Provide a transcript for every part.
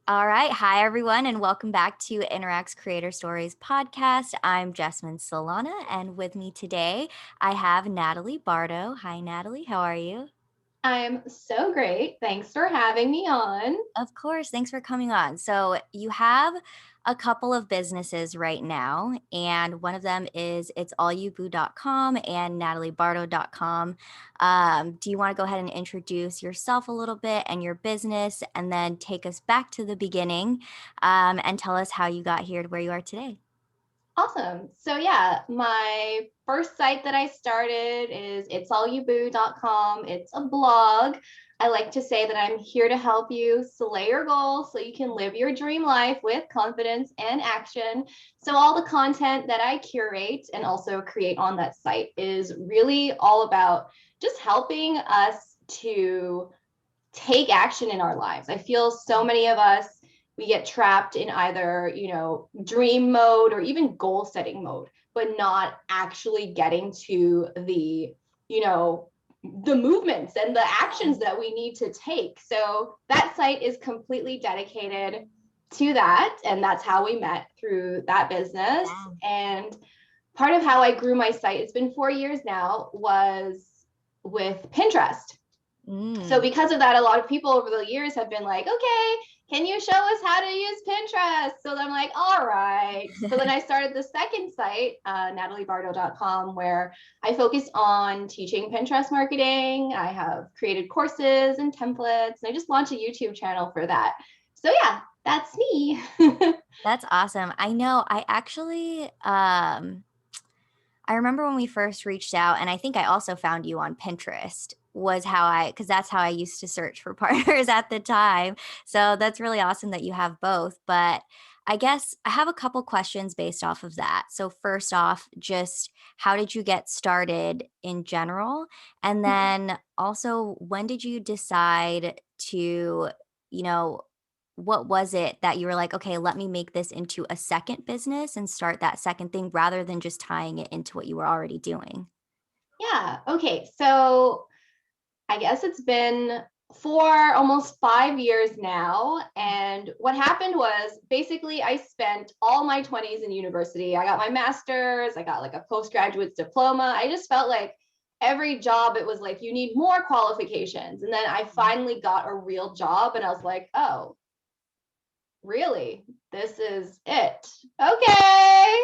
All right. Hi, everyone, and welcome back to Interacts Creator Stories podcast. I'm Jessamine Solana, and with me today, I have Nadalie Bardo. Hi, Nadalie. How are you? I'm so great. Thanks for having me on. Of course. Thanks for coming on. So, you have a couple of businesses right now, and one of them is it'sallyouBoo.com and nataliebardo.com. Do you want to go ahead and introduce yourself a little bit and your business, and then take us back to the beginning and tell us how you got here to where you are today? Awesome. So yeah, my first site that I started is it'sallyouBoo.com. It's a blog. I like to say that I'm here to help you slay your goals so you can live your dream life with confidence and action. So all the content that I curate and also create on that site is really all about just helping us to take action in our lives. I feel so many of us, we get trapped in either, dream mode or even goal setting mode, but not actually getting to you know, the movements and the actions that we need to take. So that site is completely dedicated to that. And that's how we met through that business. Yeah. And part of how I grew my site, it's been 4 years now, was with Pinterest. So Mm. because of that, a lot of people over the years have been like, okay, can you show us how to use Pinterest? So I'm like, all right. So then I started the second site, nataliebardo.com, where I focus on teaching Pinterest marketing. I have created courses and templates, and I just launched a YouTube channel for that. So yeah, that's me. That's awesome. I know. I remember when we first reached out, and I think I also found you on Pinterest, was because that's how I used to search for partners at the time. So that's really awesome that you have both. But I guess I have a couple questions based off of that. So, first off, just how did you get started in general? And then also, when did you decide to, you know, what was it that you were like, okay, let me make this into a second business and start that second thing rather than just tying it into what you were already doing? Yeah. Okay. So I guess it's been for almost 5 years now. And what happened was basically I spent all my 20s in university. I got my master's, I got like a postgraduate diploma. I just felt like every job, it was like, you need more qualifications. And then I finally got a real job and I was like, oh, really? This is it. Okay.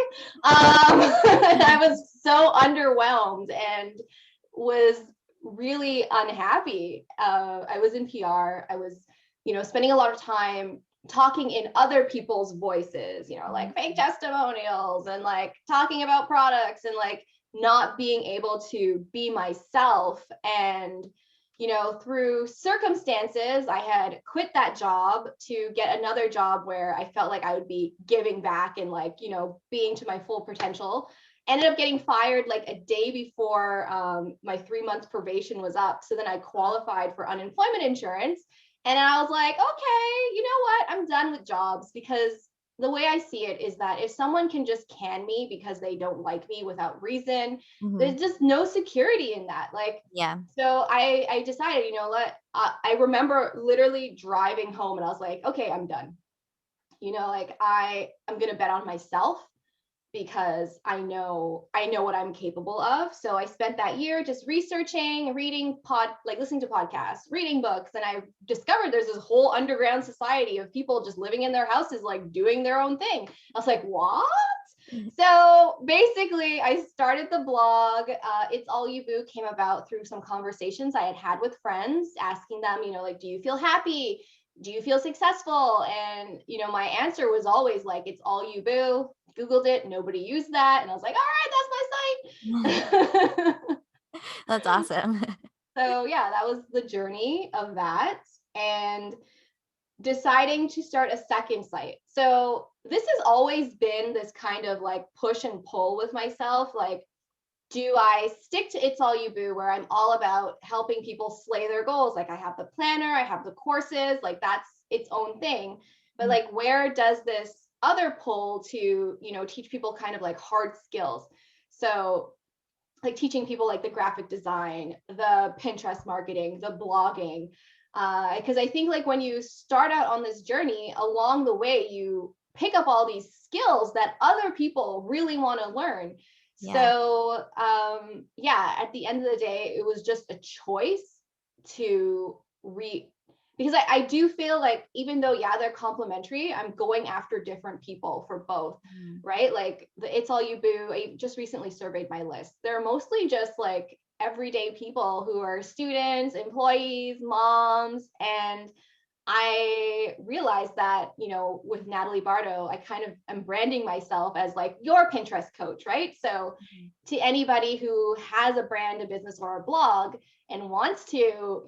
I was so underwhelmed and was really unhappy. I was in PR. I was, spending a lot of time talking in other people's voices, like fake testimonials and like talking about products and like not being able to be myself. And through circumstances, I had quit that job to get another job where I felt like I would be giving back and like, being to my full potential. Ended up getting fired like a day before my 3 months probation was up. So then I qualified for unemployment insurance. And I was like, okay, you know what? I'm done with jobs because the way I see it is that if someone can just can me because they don't like me without reason, Mhm. there's just no security in that. Like, Yeah. so I decided, what? I remember literally driving home and I was like, okay, I'm done. Like I'm gonna bet on myself because I know what I'm capable of. So I spent that year just researching, reading like listening to podcasts, reading books, and I discovered there's this whole underground society of people just living in their houses, like doing their own thing. I was like, what? So basically, I started the blog. It's All You Boo came about through some conversations I had had with friends, asking them, like, do you feel happy? Do you feel successful? And, my answer was always like, it's all you boo. Googled it, nobody used that. And I was like, all right, that's my site. That's awesome. So, yeah, that was the journey of that. And deciding to start a second site. So, this has always been this kind of like push and pull with myself. Like, do I stick to It's All You Boo, where I'm all about helping people slay their goals? Like, I have the planner, I have the courses, like, that's its own thing. But, like, where does this other pull to, teach people kind of like hard skills? So, like, teaching people like the graphic design, the Pinterest marketing, the blogging. Because I think like when you start out on this journey, along the way, you pick up all these skills that other people really want to learn. Yeah. So yeah, at the end of the day, it was just a choice to because I do feel like even though yeah they're complementary, I'm going after different people for both, Mhm. right? Like the It's All You Boo, I just recently surveyed my list. They're mostly just like everyday people who are students, employees, moms. And I realized that, with Nadalie Bardo, I kind of am branding myself as like your Pinterest coach, right? So Mhm. to anybody who has a brand, a business, or a blog and wants to,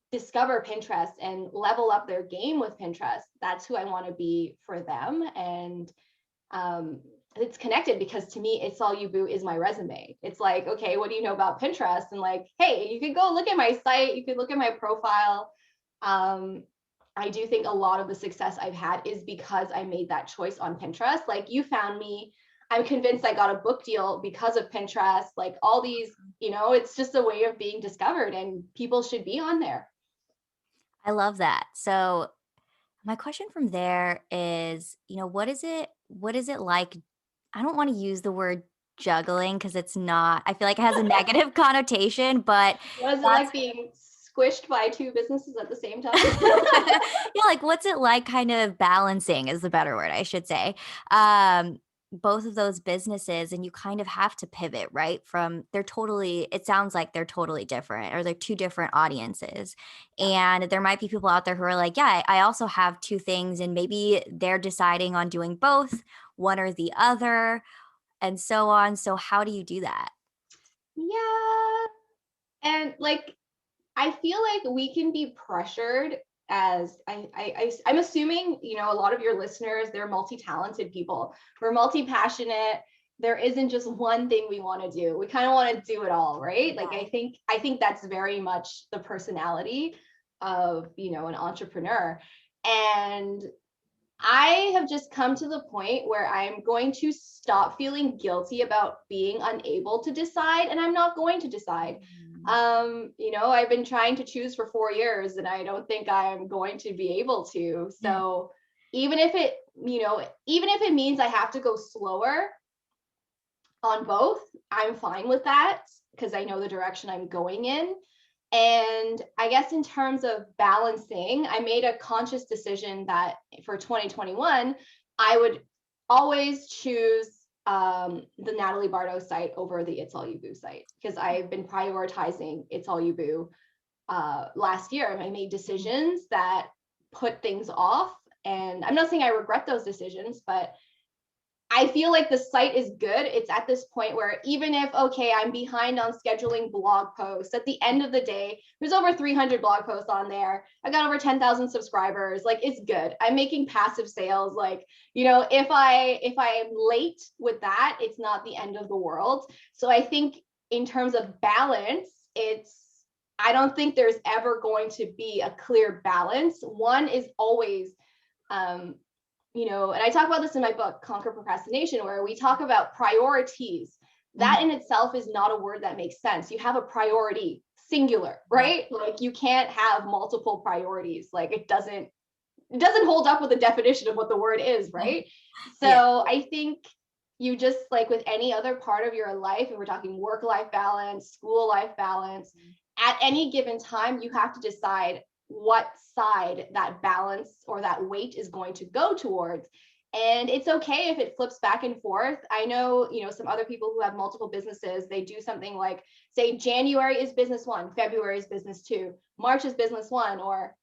discover Pinterest and level up their game with Pinterest, that's who I want to be for them. And um, it's connected because to me, It's All You Boo is my resume. It's like, okay, what do you know about Pinterest? And like, hey, you can go look at my site, you can look at my profile. Um, I do think a lot of the success I've had is because I made that choice on Pinterest. Like you found me. I'm convinced I got a book deal because of Pinterest. Like all these, it's just a way of being discovered and people should be on there. I love that. So my question from there is, what is it like? I don't want to use the word juggling because it's not, I feel like it has a negative connotation, but What is it that's like being squished by two businesses at the same time? yeah, like what's it like kind of balancing is the better word, I should say. Um, Both of those businesses and you kind of have to pivot, right? From they're totally, it sounds like they're totally different or they're two different audiences. Yeah. And there might be people out there who are like, yeah, I also have two things and maybe they're deciding on doing both, one or the other, and so on. So how do you do that? Yeah. And like I feel like we can be pressured as I'm assuming, a lot of your listeners, they're multi-talented people. We're multi-passionate. There isn't just one thing we want to do. We kind of want to do it all, right? Like Yeah. I think that's very much the personality of, an entrepreneur. And I have just come to the point where I'm going to stop feeling guilty about being unable to decide, and I'm not going to decide. Mhm. I've been trying to choose for 4 years, and I don't think I'm going to be able to. So even if it, even if it means I have to go slower on both, I'm fine with that because I know the direction I'm going in. And I guess in terms of balancing, I made a conscious decision that for 2021, I would always choose the Natalie Bardo site over the It's All You Boo site because I've been prioritizing It's All You Boo last year. And I made decisions that put things off. And I'm not saying I regret those decisions, but I feel like the site is good. It's at this point where even if, okay, I'm behind on scheduling blog posts, at the end of the day, there's over 300 blog posts on there. I got over 10,000 subscribers. Like it's good. I'm making passive sales. Like, if I'm late with that, it's not the end of the world. So I think in terms of balance, I don't think there's ever going to be a clear balance. One is always um, and I talk about this in my book, Conquer Procrastination, where we talk about priorities. That Mhm. in itself is not a word that makes sense. You have a priority, singular, Yeah. right? Like you can't have multiple priorities. Like it doesn't hold up with the definition of what the word is, right? Yeah. So I think you just like with any other part of your life, and we're talking work life balance, school life balance, at any given time, you have to decide what side that balance or that weight is going to go towards. And it's okay if it flips back and forth. I know, some other people who have multiple businesses, they do something like say January is business one, February is business two, March is business one, or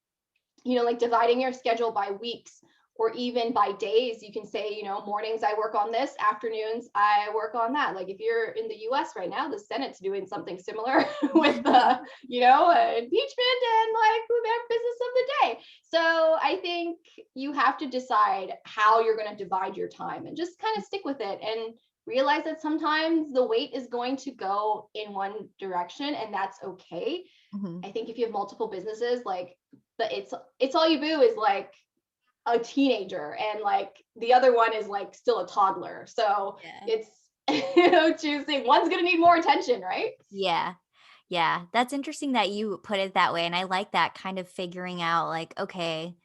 like dividing your schedule by weeks or even by days. You can say, mornings I work on this, afternoons I work on that. Like if you're in the US right now, the Senate's doing something similar with the, impeachment and like their business of the day. So I think you have to decide how you're going to divide your time and just kind of stick with it and realize that sometimes the weight is going to go in one direction and that's okay. Mhm. I think if you have multiple businesses, like it's all you boo is like a teenager and like the other one is like still a toddler. So Yeah. it's choosing one's gonna need more attention, right? Yeah. Yeah, that's interesting that you put it that way, and I like that kind of figuring out like, okay,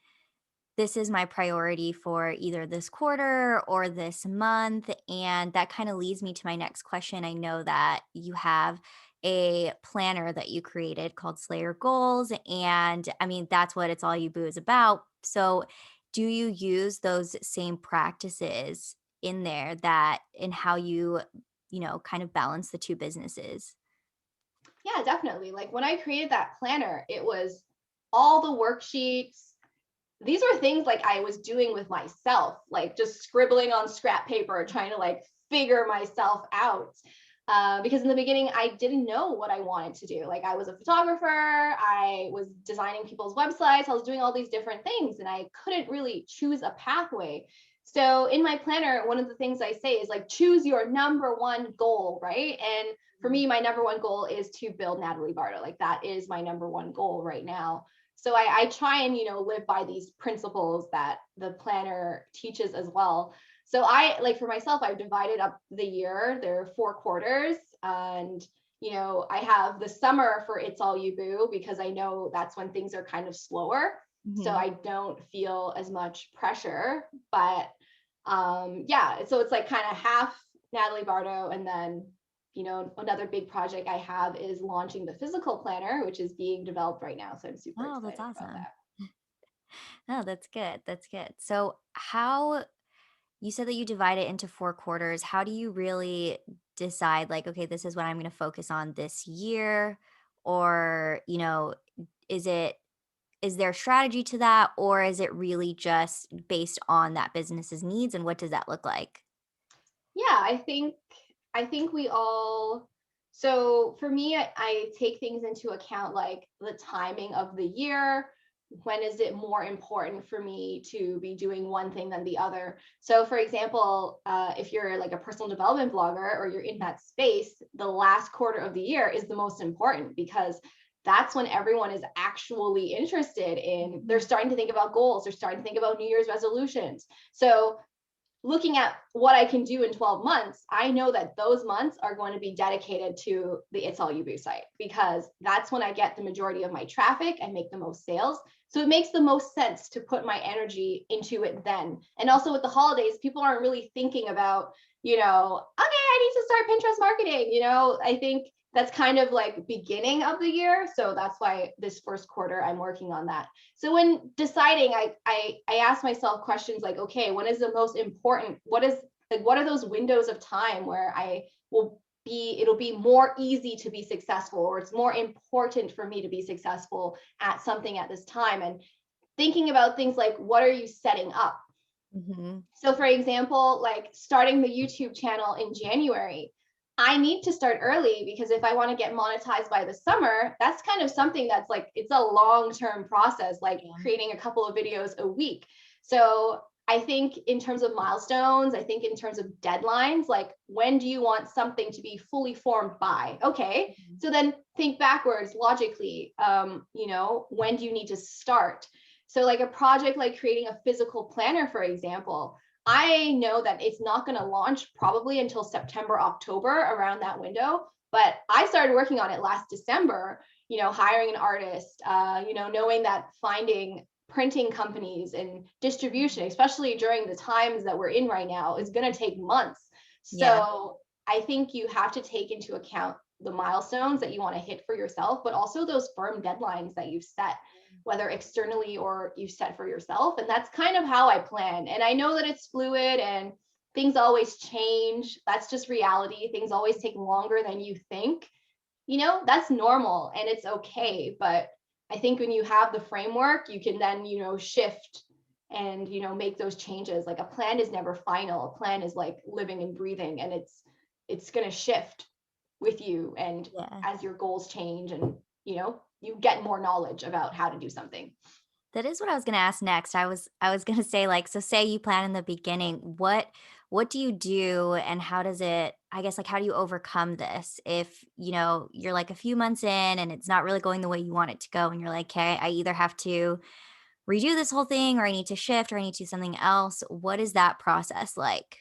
this is my priority for either this quarter or this month. And that kind of leads me to my next question. I know that you have a planner that you created called Slayer Goals. And I mean, that's what It's All You Boo is about. So, do you use those same practices in there that in how you kind of balance the two businesses? Yeah, definitely. Like when I created that planner, it was all the worksheets. These were things like I was doing with myself, like just scribbling on scrap paper, trying to like figure myself out. Because in the beginning, I didn't know what I wanted to do. Like I was a photographer, I was designing people's websites, I was doing all these different things, and I couldn't really choose a pathway. So in my planner, one of the things I say is like choose your number one goal, right? And for me, my number one goal is to build Nadalie Bardo. Like that is my number one goal right now. So I try and live by these principles that the planner teaches as well. So I like for myself, I've divided up the year. There are 4 quarters, and I have the summer for It's All You Boo because I know that's when things are kind of slower. So Mhm. I don't feel as much pressure. But yeah, so it's like kind of half Natalie Bardo, and then another big project I have is launching the physical planner, which is being developed right now. So I'm super Oh, that's excited about awesome. that. Oh, that's good. That's good. So, how you said that you divide it into 4 quarters. How do you really decide, like, okay, this is what I'm going to focus on this year? Or, is it, is there strategy to that? Or is it really just based on that business's needs? And what does that look like? Yeah, I think we all. So for me, I take things into account like the timing of the year. When is it more important for me to be doing one thing than the other? So, for example, if you're like a personal development blogger or you're in that space, the last quarter of the year is the most important because that's when everyone is actually interested in. They're Mhm. starting to think about goals. They're starting to think about New Year's resolutions. So looking at what I can do in 12 months, I know that those months are going to be dedicated to the It's All You Boo site because that's when I get the majority of my traffic and make the most sales. So it makes the most sense to put my energy into it then. And also with the holidays, people aren't really thinking about, okay, I need to start Pinterest marketing. I think that's kind of like beginning of the year. So that's why this first quarter I'm working on that. So when deciding, I ask myself questions like, okay, when is the most important? What are those windows of time where it'll be more easy to be successful, or it's more important for me to be successful at something at this time? And thinking about things like what are you setting up? Mhm. So, for example, like starting the YouTube channel in January, I need to start early because if I want to get monetized by the summer, that's kind of something that's like it's a long-term process, like Yeah. creating a couple of videos a week. So, I think in terms of milestones, I think in terms of deadlines, like when do you want something to be fully formed by? Okay. Mhm. So then think backwards logically. When do you need to start? So, like a project like creating a physical planner, for example, I know that it's not going to launch probably until September, October, around that window. But I started working on it last December, hiring an artist, knowing that finding printing companies and distribution, especially during the times that we're in right now, is going to take months. Yeah. So I think you have to take into account the milestones that you want to hit for yourself, but also those firm deadlines that you've set, whether externally or you set for yourself. And that's kind of how I plan. And I know that it's fluid and things always change. That's just reality. Things always take longer than you think. That's normal and it's okay. But I think when you have the framework, you can then, shift and, make those changes. Like a plan is never final. A plan is like living and breathing, and it's going to shift with you and Yeah. as your goals change, and you get more knowledge about how to do something. That is what I was gonna ask next. I was gonna say, like, so say you plan in the beginning, what do you do and how does it, I guess, like, how do you overcome this if you're, like, a few months in and it's not really going the way you want it to go and you're like, "Okay, I either have to redo this whole thing or I need to shift or I need to do something else." What is that process like?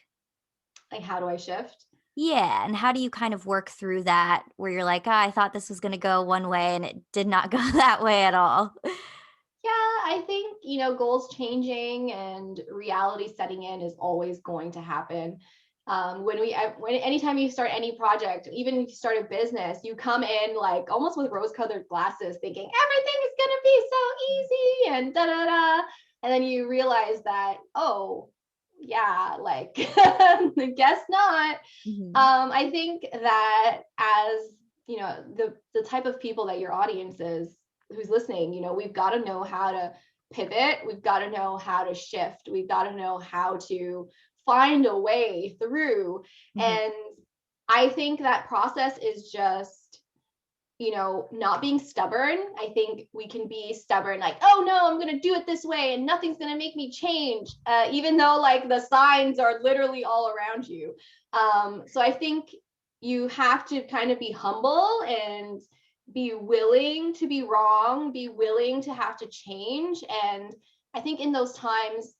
Like, how do I shift? Yeah, and how do you kind of work through that where you're like, "Ah, I thought this was gonna go one way and it did not go that way at all?" Yeah, I think, goals changing and reality setting in is always going to happen. When anytime you start any project, even if you start a business, you come in like almost with rose-colored glasses, thinking everything is gonna be so easy and da da da, and then you realize that, oh, yeah, like guess not. Mhm. I think that as the type of people that your audience is who's listening, we've got to know how to pivot, we've got to know how to shift, we've got to know how to find a way through. Mhm. And I think that process is just not being stubborn. I think we can be stubborn, like, oh no, I'm going to do it this way and nothing's going to make me change, even though like the signs are literally all around you. So I think you have to kind of be humble and be willing to be wrong, be willing to have to change. And I think in those times,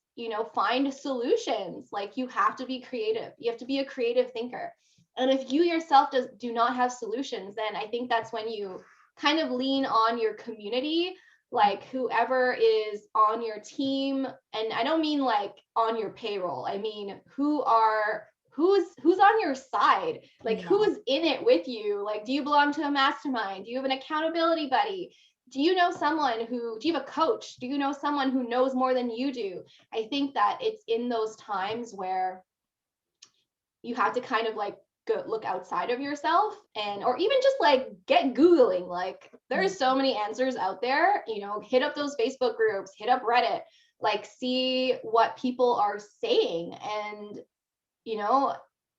find solutions. Like you have to be creative, you have to be a creative thinker. And if you yourself do not have solutions, then I think that's when you kind of lean on your community, like whoever is on your team. And I don't mean like on your payroll. I mean who's on your side, like Yeah. who's in it with you. Like, do you belong to a mastermind? Do you have an accountability buddy? Do you know someone who, do you have a coach? Do you know someone who knows more than you do? I think that it's in those times where you have to kind of like go look outside of yourself, and or even just like get googling. Like Yeah. there's so many answers out there. Hit up those Facebook groups, hit up Reddit, like see what people are saying. And you know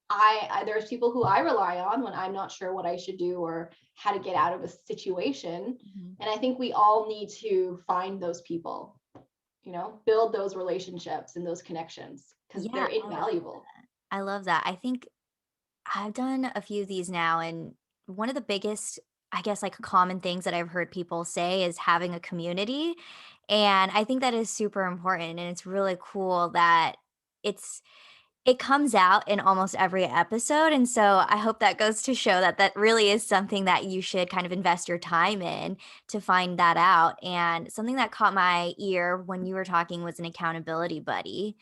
I there's people who I rely on when I'm not sure what I should do or how to get out of a situation. Mhm. And I think we all need to find those people, build those relationships and those connections because they're Yeah, invaluable. I love that. I think I've done a few of these now, and one of the biggest, I guess, like common things that I've heard people say is having a community. And I think that is super important. And it's really cool that it's it comes out in almost every episode, and so I hope that goes to show that that really is something that you should kind of invest your time in to find that out, and something that caught my ear when you were talking was an accountability buddy,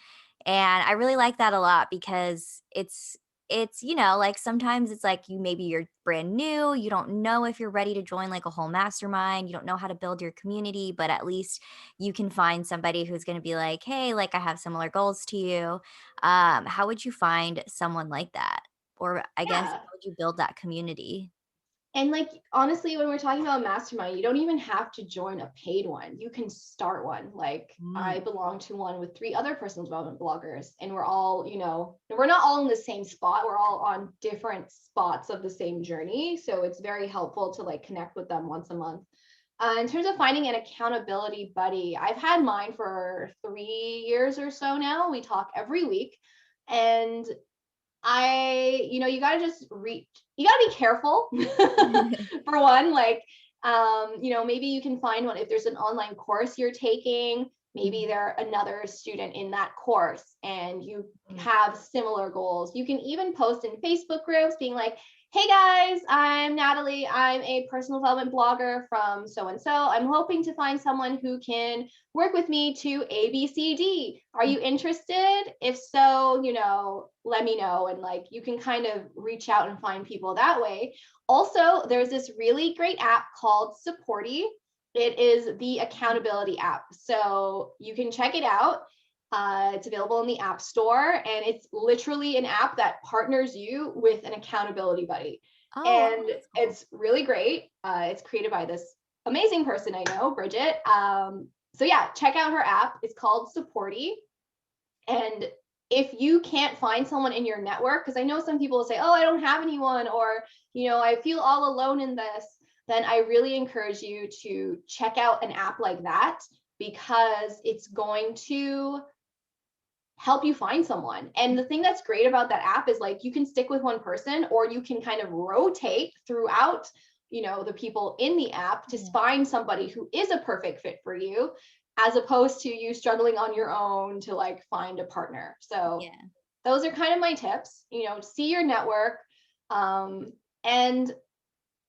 and I really like that a lot because like, sometimes it's like you're brand new, you don't know if you're ready to join, like, a whole mastermind, you don't know how to build your community, but at least you can find somebody who's gonna be like, "Hey, like, I have similar goals to you." How would you find someone like that? Or I guess, Yeah. how would you build that community? And like honestly, when we're talking about mastermind, you don't even have to join a paid one. You can start one. Like Mm, I belong to one with three other personal development bloggers, and we're all, we're not all in the same spot. We're all on different spots of the same journey. So it's very helpful to like connect with them once a month. In terms of finding an accountability buddy, I've had mine for 3 years or so now. We talk every week. And you got to just reach, you got to be careful for one, like, maybe you can find one if there's an online course you're taking. Maybe mhm, they're another student in that course and you mm. have similar goals. You can even post in Facebook groups being like, hey guys, I'm Natalie. I'm a personal development blogger from so and so. I'm hoping to find someone who can work with me to ABCD. Are you interested? If so, let me know. And like you can kind of reach out and find people that way. Also, there's this really great app called Supporty. It is the accountability app. So you can check it out. It's available in the App Store, and it's literally an app that partners you with an accountability buddy. Oh, wow, And that's cool. it's really great. It's created by this amazing person I know, Bridget. So yeah, check out her app. It's called Supporty. And if you can't find someone in your network, because I know some people will say, oh, I don't have anyone, or, I feel all alone in this, then I really encourage you to check out an app like that because it's going to help you find someone. And the thing that's great about that app is like you can stick with one person or you can kind of rotate throughout, the people in the app to Yeah, find somebody who is a perfect fit for you, as opposed to you struggling on your own to like find a partner. So yeah. those are kind of my tips. See your network, And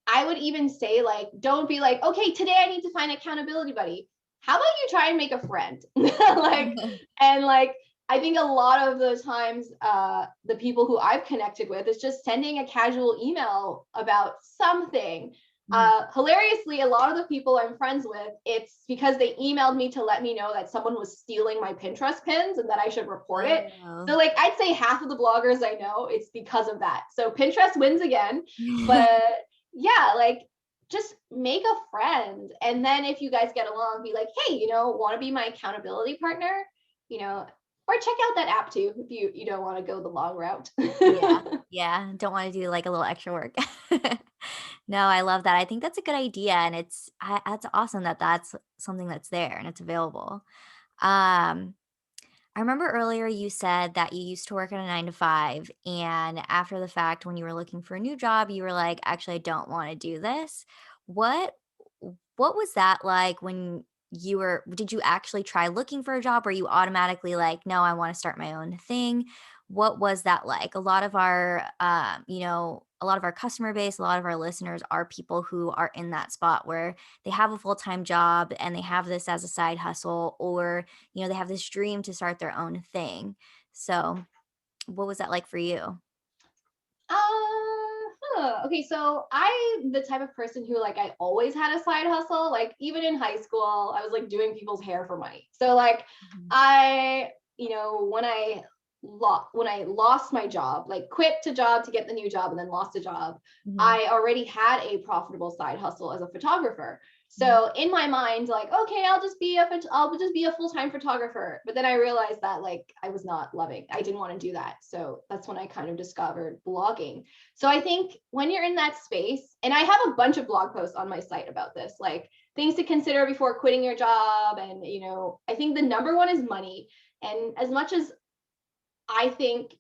I would even say, like, don't be like, okay, today I need to find an accountability buddy. How about you try and make a friend? Like, and like, I think a lot of the times, the people who I've connected with is just sending a casual email about something. Mhm. Hilariously, a lot of the people I'm friends with, it's because they emailed me to let me know that someone was stealing my Pinterest pins and that I should report it. Oh. So, like, I'd say half of the bloggers I know, it's because of that. So, Pinterest wins again. But yeah, like, just make a friend. And then if you guys get along, be like, hey, want to be my accountability partner? You know, or check out that app too if you don't want to go the long route. Yeah, yeah, don't wanna do, like, a little extra work. No, I love that, I think that's a good idea, and that's awesome that that's something that's there and it's available. Um, I remember earlier you said that you used to work at a 9 to 5, and after the fact, when you were looking for a new job, you were like, "Actually, I don't wanna do this." What what was that like when did you actually try looking for a job? Or you automatically like, "No, I wanna start my own thing?" What was that like? A lot of our, a lot of our customer base, a lot of our listeners are people who are in that spot where they have a full-time job and they have this as a side hustle, or they have this dream to start their own thing. So, what was that like for you? Okay, so I'm the type of person who, like, I always had a side hustle. Like, even in high school, I was like doing people's hair for money. So like, Mhm, I, when I lost my job, like quit to job to get the new job and then lost a job, mhm, I already had a profitable side hustle as a photographer. mhm, So in my mind, like, okay, I'll just be a full-time photographer. But then I realized that, like, I was not loving. I didn't want to do that. So that's when I kind of discovered blogging. So I think when you're in that space, and I have a bunch of blog posts on my site about this, like things to consider before quitting your job. And, I think the number one is money. And as much as I think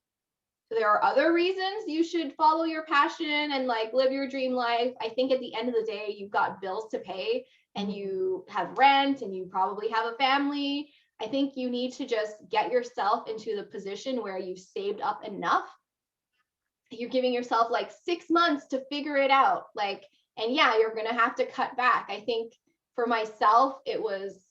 there are other reasons you should follow your passion and like live your dream life, I think at the end of the day, you've got bills to pay and mhm, you have rent and you probably have a family. I think you need to just get yourself into the position where you've saved up enough. You're giving yourself like 6 months to figure it out. Like, and yeah, you're going to have to cut back. I think for myself, it was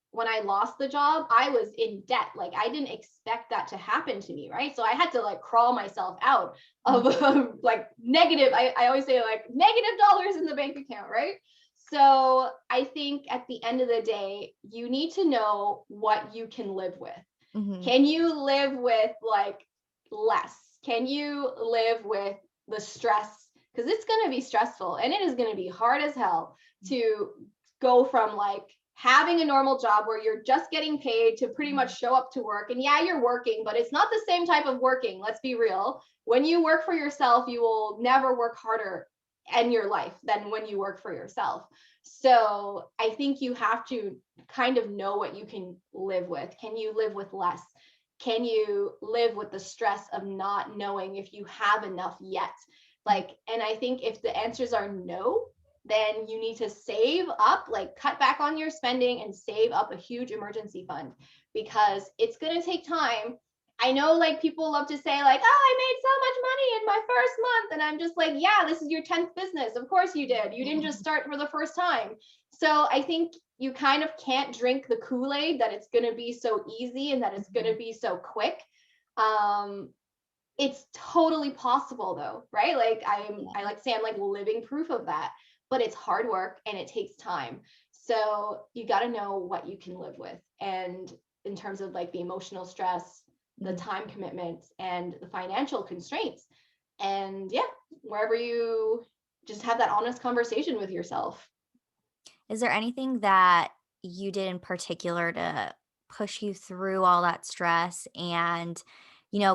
when I lost the job, I was in debt. Like, I didn't expect that to happen to me. Right. So I had to like crawl myself out mhm. of like negative. I always say like negative dollars in the bank account. Right. So I think at the end of the day, you need to know what you can live with. Mhm. Can you live with like less? Can you live with the stress? Because it's going to be stressful and it is going to be hard as hell to go from like having a normal job where you're just getting paid to pretty Mhm. much show up to work. And yeah, you're working, but it's not the same type of working. Let's be real. When you work for yourself, you will never work harder in your life than when you work for yourself. So I think you have to kind of know what you can live with. Can you live with less? Can you live with the stress of not knowing if you have enough yet? Like, and I think if the answers are no, then you need to save up, like cut back on your spending and save up a huge emergency fund because it's going to take time. I know like people love to say like, oh, I made so much money in my first month. And I'm just like, yeah, this is your 10th business. Of course you did. You didn't just start for the first time. So I think you kind of can't drink the Kool-Aid that it's going to be so easy and that it's going to Mhm. be so quick. Um, it's totally possible though, right? Like I Yeah. like to say I'm like living proof of that, but it's hard work and it takes time. So you got to know what you can live with. And in terms of like the emotional stress, the Mhm. time commitments and the financial constraints. And yeah, wherever you just have that honest conversation with yourself. Is there anything that you did in particular to push you through all that stress and,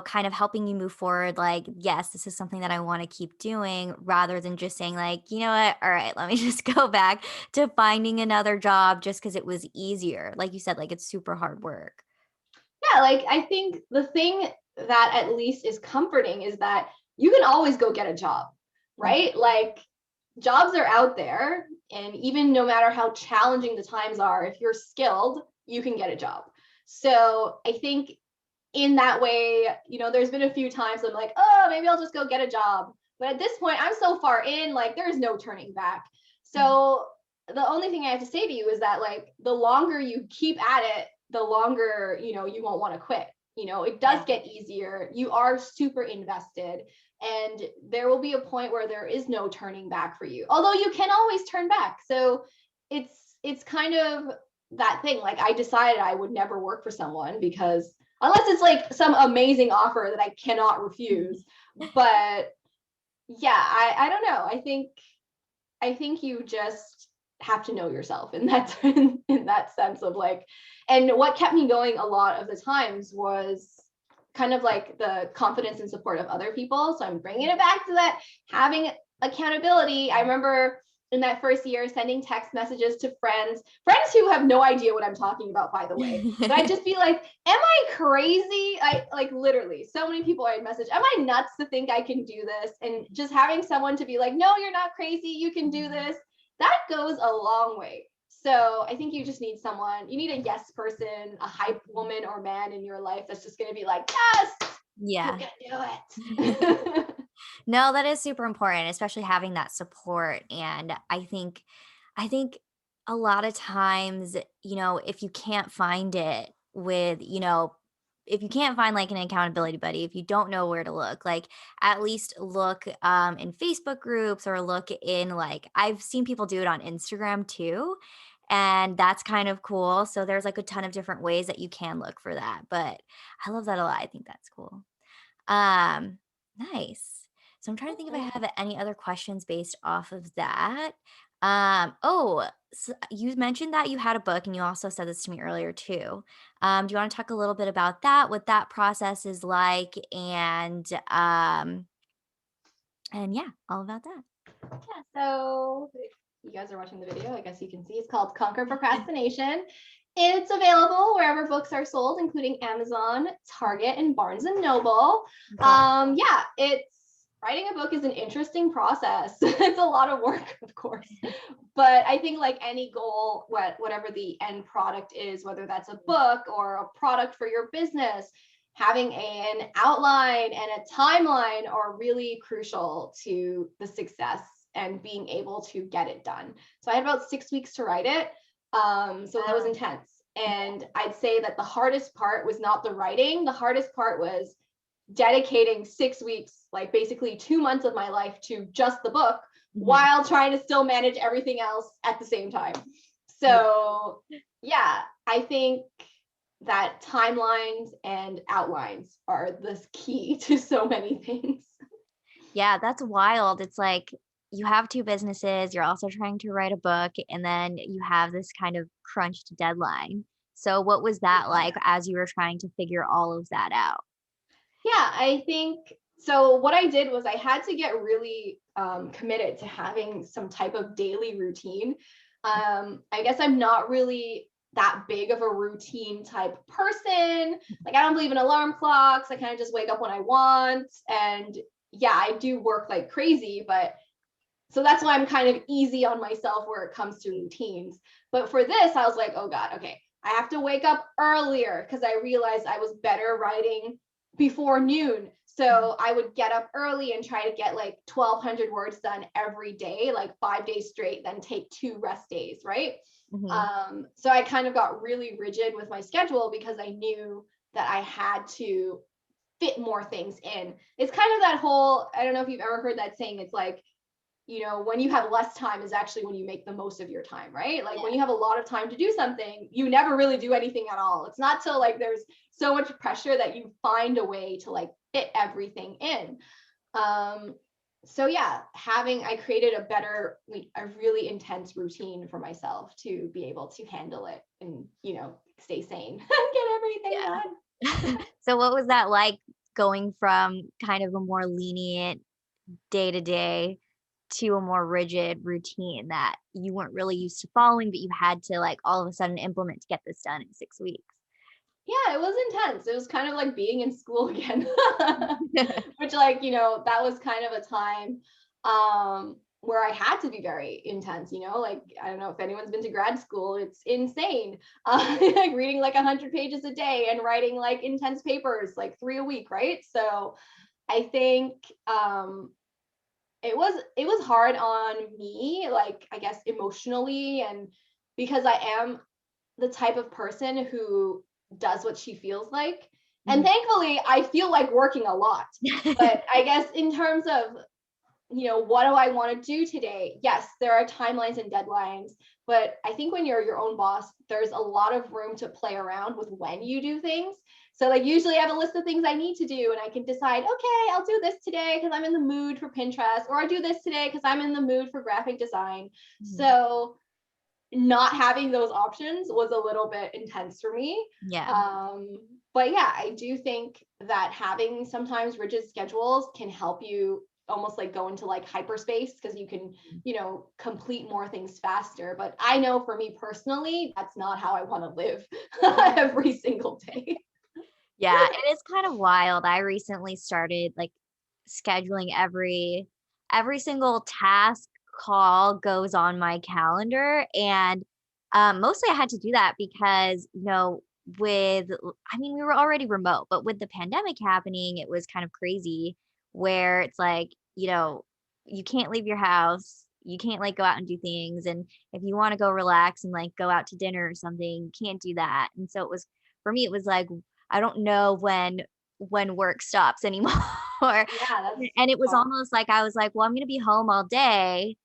kind of helping you move forward? Like, yes, this is something that I want to keep doing rather than just saying, like, you know what? All right, let me just go back to finding another job just because it was easier. Like you said, like, it's super hard work. Yeah, like I think the thing that at least is comforting is that you can always go get a job, Mhm. right? Like jobs are out there, and even no matter how challenging the times are, if you're skilled, you can get a job. So I think in that way, there's been a few times I'm like, oh, maybe I'll just go get a job. But at this point, I'm so far in, like, there's no turning back. So the only thing I have to say to you is that, like, the longer you keep at it, the longer, you won't want to quit. It does Yeah. get easier. You are super invested, and there will be a point where there is no turning back for you. Although you can always turn back. So it's kind of that thing. Like, I decided I would never work for someone because unless it's like some amazing offer that I cannot refuse. But yeah, I don't know. I think you just have to know yourself in that in that sense of like, and what kept me going a lot of the times was kind of like the confidence and support of other people. So I'm bringing it back to that, having accountability. I remember in that first year sending text messages to friends who have no idea what I'm talking about, by the way. But I'd just be like, am I crazy? I like literally so many people I'd message, am I nuts to think I can do this? And just having someone to be like, no, you're not crazy, you can do this, that goes a long way. So I think you just need someone, you need a yes person, a hype woman or man in your life that's just going to be like, yes, you Yeah. can do it. No, that is super important, especially having that support. And I think a lot of times, if you can't find it with, if you can't find like an accountability buddy, if you don't know where to look, like at least look in Facebook groups or look in like I've seen people do it on Instagram too. And that's kind of cool. So there's like a ton of different ways that you can look for that. But I love that a lot. I think that's cool. Um, nice. So I'm trying to think if I have any other questions based off of that. You mentioned that you had a book and you also said this to me earlier too. Do you want to talk a little bit about that, what that process is like and yeah, all about that. Yeah, so if you guys are watching the video, I guess you can see it's called Conquer Procrastination. It's available wherever books are sold, including Amazon, Target, and Barnes and Noble. Cool. Yeah, it's writing a book is an interesting process. It's a lot of work, of course, but I think like any goal, whatever the end product is, whether that's a book or a product for your business, having an outline and a timeline are really crucial to the success and being able to get it done. So I had about 6 weeks to write it. So that was Wow. intense. And I'd say that the hardest part was not the writing. The hardest part was dedicating 6 weeks, like basically 2 months of my life to just the book Mhm. while trying to still manage everything else at the same time. Yeah. So yeah, I think that timelines and outlines are the key to so many things. Yeah, that's wild. It's like you have two businesses, you're also trying to write a book, and then you have this kind of crunched deadline. So what was that like as you were trying to figure all of that out? Yeah, I think so. What I did was I had to get really committed to having some type of daily routine. I guess I'm not really that big of a routine type person. Like, I don't believe in alarm clocks. I kind of just wake up when I want. And yeah, I do work like crazy, but so that's why I'm kind of easy on myself where it comes to routines. But for this, I was like, oh God, okay, I have to wake up earlier because I realized I was better writing before noon. So I would get up early and try to get like 1,200 words done every day, like 5 days straight, then take 2 rest days, right? Mhm. So I kind of got really rigid with my schedule because I knew that I had to fit more things in. It's kind of that whole, I don't know if you've ever heard that saying, it's like, when you have less time is actually when you make the most of your time, right? Like when you have a lot of time to do something, you never really do anything at all. It's not till like there's so much pressure that you find a way to like fit everything in. Um, so yeah, I created like a really intense routine for myself to be able to handle it and, stay sane, get everything Yeah. done. So what was that like going from kind of a more lenient day to day to a more rigid routine that you weren't really used to following, but you had to like all of a sudden implement to get this done in 6 weeks? Yeah, it was intense. It was kind of like being in school again. Which like, that was kind of a time where I had to be very intense, like I don't know if anyone's been to grad school, it's insane. Like reading like 100 pages a day and writing like intense papers, like 3 a week, right? So I think it was hard on me, like, I guess emotionally, and because I am the type of person who does what she feels like. And Mhm. thankfully, I feel like working a lot. But I guess in terms of, what do I want to do today? Yes, there are timelines and deadlines, but I think when you're your own boss, there's a lot of room to play around with when you do things. So, like, usually I have a list of things I need to do, and I can decide, okay, I'll do this today because I'm in the mood for Pinterest, or I do this today because I'm in the mood for graphic design. Mhm. So, not having those options was a little bit intense for me. Yeah. Um, but yeah, I do think that having sometimes rigid schedules can help you almost like go into like hyperspace because you can, complete more things faster. But I know for me personally, that's not how I want to live every single day. Yeah, it is kind of wild. I recently started like scheduling every single task call goes on my calendar, and mostly I had to do that because I mean we were already remote, but with the pandemic happening, it was kind of crazy where it's like, you can't leave your house. You can't like go out and do things, and if you want to go relax and like go out to dinner or something, you can't do that. And so it was for me, it was like I don't know when work stops anymore. Yeah, that's And it was hard. almost like I was like, "Well, I'm gonna be home all day,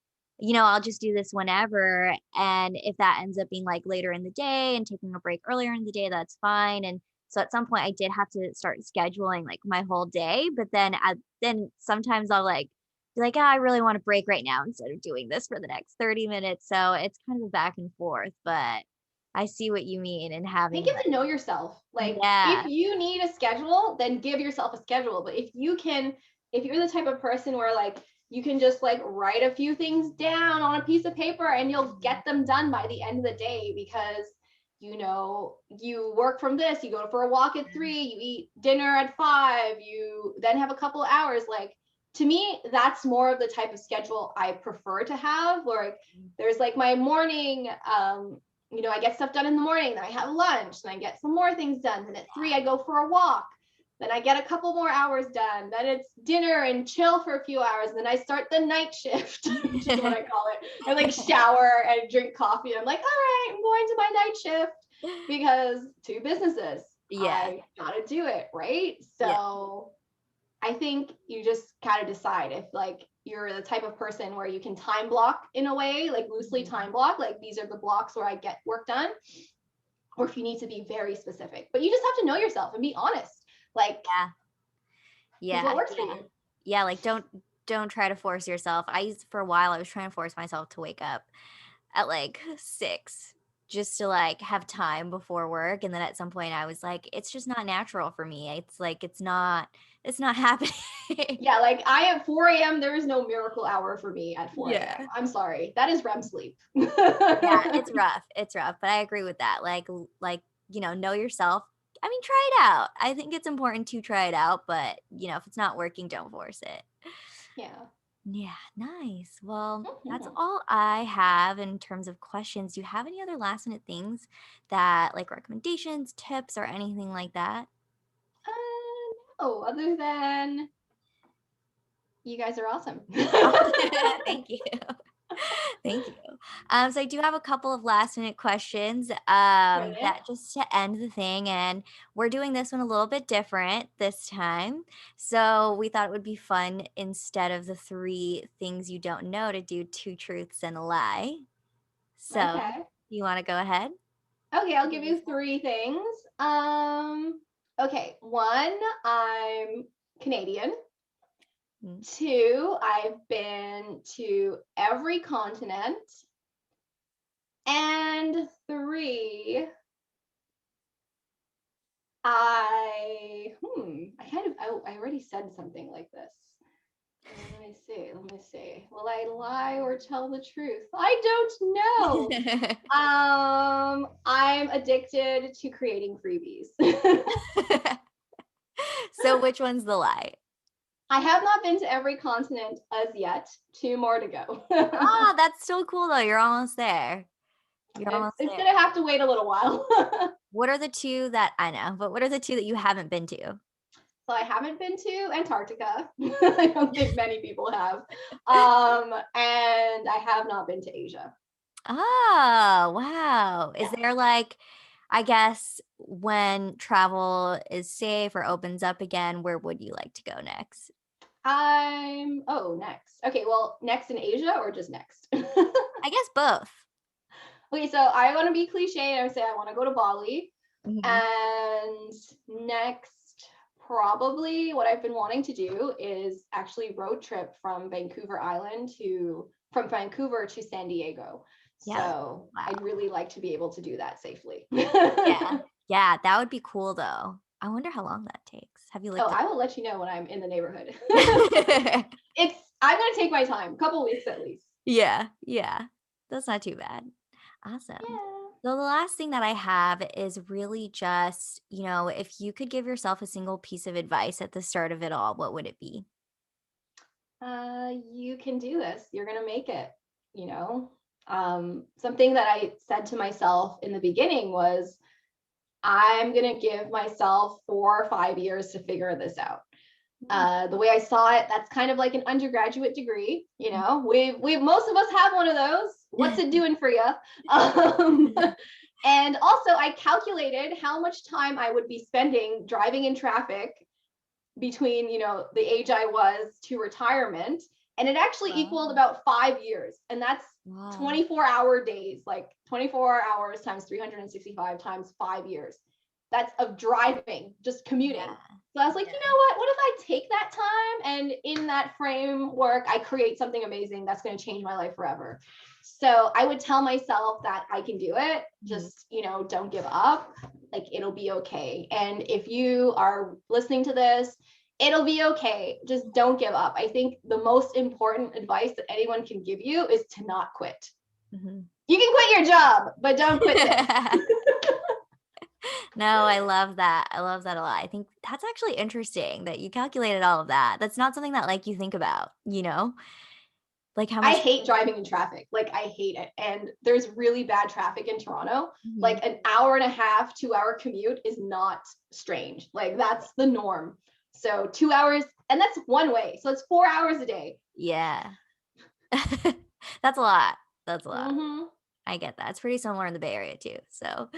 I'll just do this whenever." And if that ends up being, like, later in the day and taking a break earlier in the day, that's fine. And so at some point, I did have to start scheduling, like, my whole day, but then sometimes I'll, like, be like, I really want a break right now instead of doing this for the next 30 minutes." So it's kind of a back and forth, but I see what you mean and I think having, you have like to know yourself. Like, if yeah. you need a schedule, then give yourself a schedule. But if you're the type of person where like you can just like write a few things down on a piece of paper and you'll Mhm. get them done by the end of the day because you work from this, you go for a walk at 3, you eat dinner at 5, you then have a couple hours. Like, to me, that's more of the type of schedule I prefer to have, where like, there's like my morning I get stuff done in the morning, then I have lunch, then I get some more things done. Then at 3, I go for a walk. Then I get a couple more hours done. Then it's dinner and chill for a few hours. And then I start the night shift, which is what I call it. I like shower and drink coffee. I'm like, all right, I'm going to my night shift because 2 businesses. Yeah, I gotta do it, right? yeah. So I think you just kind of decide if like you're the type of person where you can time block in a way, like loosely Mhm. time block, like these are the blocks where I get work done, or if you need to be very specific. But you just have to know yourself and be honest. Like, Yeah, this is yeah, what works for yeah. you. Yeah, like, don't try to force yourself. For a while, I was trying to force myself to wake up at, like, 6 just to, like, have time before work, and then at some point, I was like, "It's just not natural for me." It's like, it's not happening. Yeah, like I at 4 a.m., there is no miracle hour for me at 4 a.m. Yeah. I'm sorry. That is REM sleep. Yeah, it's rough, but I agree with that, know yourself. I mean, try it out. I think it's important to try it out, but, if it's not working, don't force it. Yeah. Yeah, nice. Well, that's Mhm. all I have in terms of questions. Do you have any other last minute things that, like recommendations, tips, or anything like that? No, other than you guys are awesome. Thank you. Thank you. So I do have a couple of last minute questions Brilliant. that just to end the thing, and we're doing this one a little bit different this time. So we thought it would be fun instead of the three things you don't know to do two truths and a lie. So Okay. you want to go ahead? Okay, I'll give Give us you 3 things. Okay, one, I'm Canadian. that. 2, I've been to every continent. And 3, I already said something like this. Let me see. Let me see. Will I lie or tell the truth? I don't know. I'm addicted to creating freebies. So which one's the lie? I have not been to every continent as yet. 2 more to go. Ah, that's so cool though. You're almost there. You're it's almost it's there. gonna have to wait a little while. What are the two that I know, but what are the two that you haven't been to? So I haven't been to Antarctica. I don't think many people have. And I have not been to Asia. Oh, wow. Is Yeah. there like, I guess when travel is safe or opens up again, where would you like to go next? Next. Okay, well, next in Asia or just next? I guess both. Okay, so I want to be cliche and I would say I want to go to Bali. Mhm. And next, probably what I've been wanting to do is actually road trip from Vancouver to San Diego. Yeah. So Wow. I'd really like to be able to do that safely. Yeah. Yeah, that would be cool though. I wonder how long that takes. Have you Oh, looked I will let you know when I'm in the neighborhood. at It's I'm gonna take my time, a couple weeks at least. Yeah, yeah. That's not too bad. Awesome. Yeah. So the last thing that I have is really just, if you could give yourself a single piece of advice at the start of it all, what would it be? You can do this. You're gonna make it, you know. Something that I said to myself in the beginning was I'm going to give myself 4 or 5 years to figure this out. Mm, The way I saw it, that's kind of like an undergraduate degree. We most of us have one of those. What's it doing for you? Um, and also, I calculated how much time I would be spending driving in traffic between the age I was to retirement, and it actually equaled Wow. about 5 years, and that's Wow. 24-hour days, like 24 hours times 365 times 5 years. That's of driving, just commuting. Yeah. So I was like, you Yeah. know what if I take that time and in that framework I create something amazing that's going to change my life forever. So I would tell myself that I can do it. Mhm. Just, don't give up. Like, it'll be okay. And if you are listening to this, it'll be okay. Just don't give up. I think the most important advice that anyone can give you is to not quit. Mhm. You can quit your job, but don't quit this. No, I love that. I love that a lot. I think that's actually interesting that you calculated all of that. That's not something that like you think about, like how I much. hate driving in traffic. Like, I hate it. And there's really bad traffic in Toronto. Mhm. Like, an hour and a half, 2 hour commute is not strange. Like, that's the norm. So 2 hours, and that's one way. So it's 4 hours a day. Yeah. That's a lot. That's a lot. Mm-hmm. I get that. It's pretty similar in the Bay Area too. So,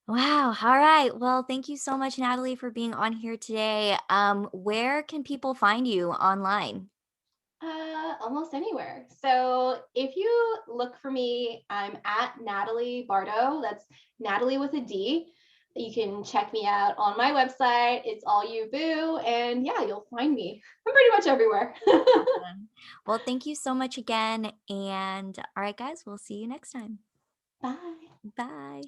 wow. All right. Well, thank you so much, Natalie, for being on here today. Where can people find you online? Almost anywhere. So if you look for me, I'm at Nadalie Bardo. That's Natalie with a D. You can check me out on my website. It's all you boo. And yeah, you'll find me. I'm pretty much everywhere. Awesome. Well, thank you so much again. And all right, guys, we'll see you next time. Bye. Bye.